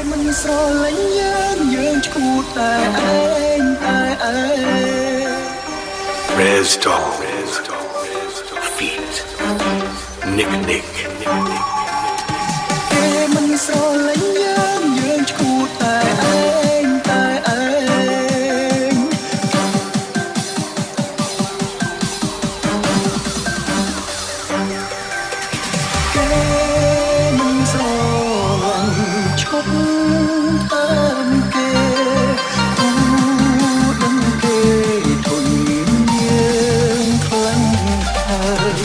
មិនស្រឡាញ់យើងឈួតតែឯង Resdom Feet Nick គេមិនស្រឡាញ់យើងឈួតតែឯងគេមិនស្រឡាញ់ឈប់តាមគេទូដឹងគេធុញយើងខ្លាំងហើយ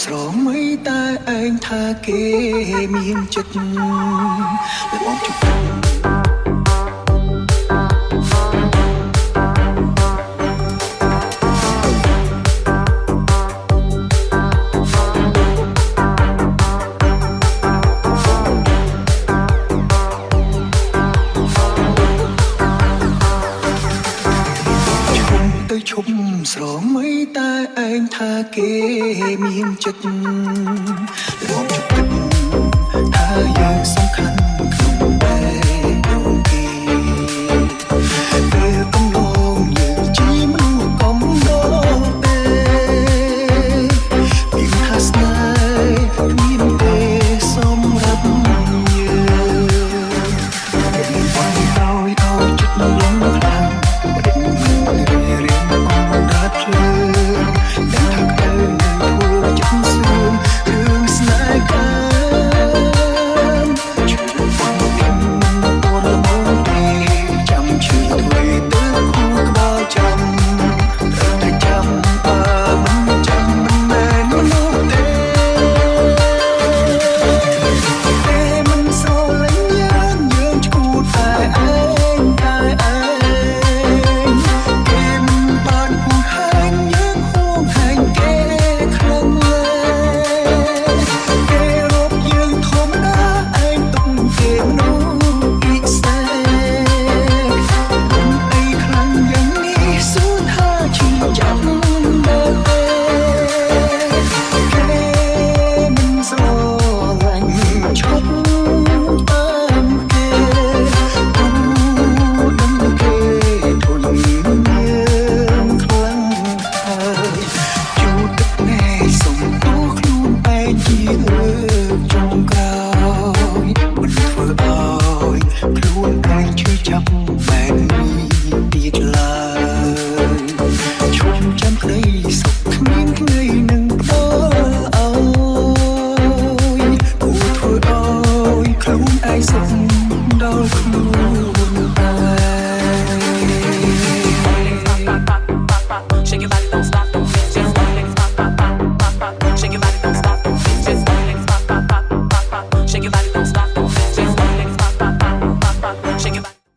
ស្រមីតែឯងថាគេមានចិត្តលើបងជុំឈប់ស្រមីតែឯងថាគេមានចិត្តរំជុកចិត្តថាយើងសំខាន់ក្នុងតែយើងគេពេលកំឡងយើងជាមនុស្សកំដរទេមានថាស្នេហ៍មានទេសម្រាប់យើងមានបងឲ្យចិត្តលំខ្លាំងខ្លួនឯងឈឺចាប់បែបនេះ